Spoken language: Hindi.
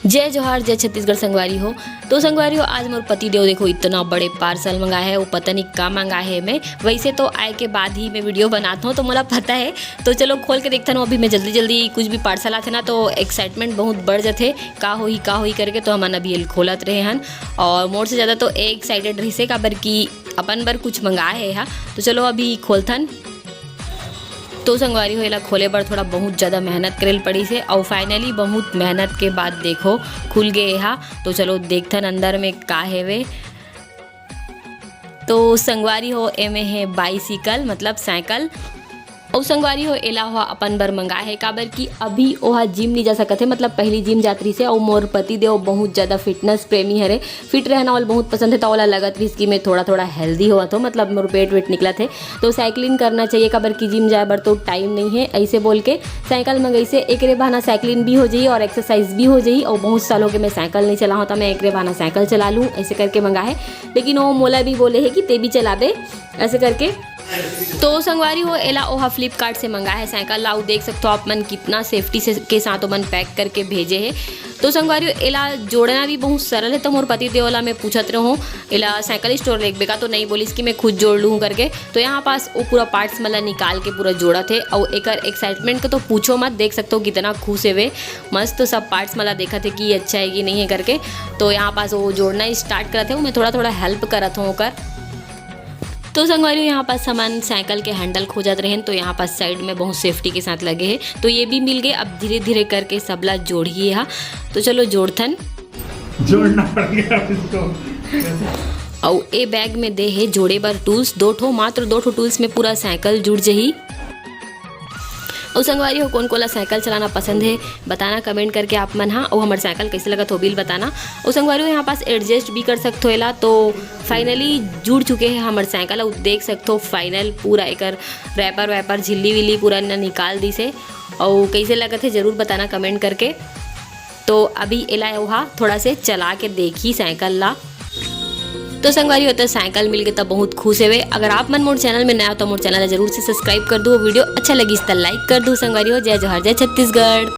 जय जोहार जय छत्तीसगढ़ संगवारी हो। तो संगवारी हो, आज मोर पति देव देखो इतना बड़े पार्सल मंगाए है, वो पता नहीं का मंगाए है। मैं वैसे तो आए के बाद ही मैं वीडियो बनाता हूँ तो मोला पता है। तो चलो खोल के देखता हूँ। अभी मैं जल्दी जल्दी कुछ भी पार्सल आते ना तो एक्साइटमेंट बहुत बढ़ जाते का होई करके। तो हमन अभी खोलत रहे हन और मोर से ज़्यादा तो एक्साइटेड रही से का बर की अपन बर कुछ मंगाए है। तो चलो अभी खोलथन। तो संगवारी हो, एला खोले बर थोड़ा बहुत ज़्यादा मेहनत करेल पड़ी से और फाइनली बहुत मेहनत के बाद देखो खुल गए हा। तो चलो देखथन अंदर में का हेवे। तो संगवारी हो, एमे है बाइसिकल मतलब साइकिल। और संगवारी हो, एला हुआ अपन बर मंगाए है काबर कि अभी ओहा जिम नहीं जा सकत है, मतलब पहली जिम जातरी से। और मोर पति देव बहुत ज़्यादा फिटनेस प्रेमी हरे, फिट रहना वाला बहुत पसंद है। तो ओला लगत रही कि मैं थोड़ा थोड़ा हेल्दी हुआ तो मतलब मोर पेट वेट निकला थे। तो साइकिलिंग करना चाहिए काबर कि जिम जाए बर तो टाइम नहीं है। ऐसे बोल के साइकिल मंगाई से एक रे बहाना साइकिलिंग भी हो जाई और एक्सरसाइज भी हो जाई। और बहुत सालों के मैं साइकिल नहीं चला हूँ तो मैं एक रे बहाना साइकिल चला लूँ, ऐसे करके मंगा है। लेकिन वो मोला भी बोले है कि ते भी चलाबे ऐसे करके। तो संगवारी हो, एला ओहा फ्लिपकार्ट से मंगा है साइकिल। लाओ देख सकते हो आप मन कितना सेफ्टी से के साथ मन पैक करके भेजे है। तो संगवारी हो, एला जोड़ना भी बहुत सरल है। तो मोर पति देवला मैं पूछत रहूँ एला साइकिल स्टोर लेके बेका, तो नहीं बोलिस कि मैं खुद जोड़ लूँ करके। तो यहाँ पास वो पूरा पार्ट्स मतलब निकाल के पूरा जोड़ा थे। और एक एक्साइटमेंट का तो पूछो मत, देख सकते हो कितना खुश है वे मस्त। तो सब पार्ट्स मतलब देखा थे कि अच्छा है कि नहीं है करके। तो यहाँ पास वो जोड़ना स्टार्ट करते हूँ, मैं थोड़ा थोड़ा हेल्प करत हूँ कर। तो संगवारी यहाँ पास सामान साइकिल के हैंडल खो जाते रहे। तो यहाँ पास साइड में बहुत सेफ्टी के साथ लगे हैं। तो ये भी मिल गए। अब धीरे धीरे करके सबला जोड़िए हा। तो चलो जोड़थन, जोड़ना पड़ेगा इसको। और ए बैग में दे है जोड़े बर टूल्स, मात्र दो ठो टूल्स में पूरा साइकिल जुड़ जही। और संगवारी हो, कौन कोला साइकिल चलाना पसंद है बताना कमेंट करके आप मन। हाँ, और हमारे साइकिल कैसे लगा तो बिल बताना। और संगवारी हो, यहाँ पास एडजस्ट भी कर सकते हो एला। तो फाइनली जुड़ चुके हैं हमारे साइकिल। और देख सकते हो फाइनल पूरा एक रैपर वैपर झिल्ली विल्ली पूरा निकाल दी से। और कैसे लगा थे ज़रूर बताना कमेंट करके। तो अभी एला वहाँ थोड़ा से चला के देखी साइकिल ला। तो संगवारी होता है साइकिल मिल गया तब बहुत खुश है वे। अगर आप मन मोर चैनल में नया हो तो मोर चैनल जरूर से सब्सक्राइब कर दो। वीडियो अच्छा लगी तो लाइक कर दो। संगवारी हो, जय जोहार जय छत्तीसगढ़।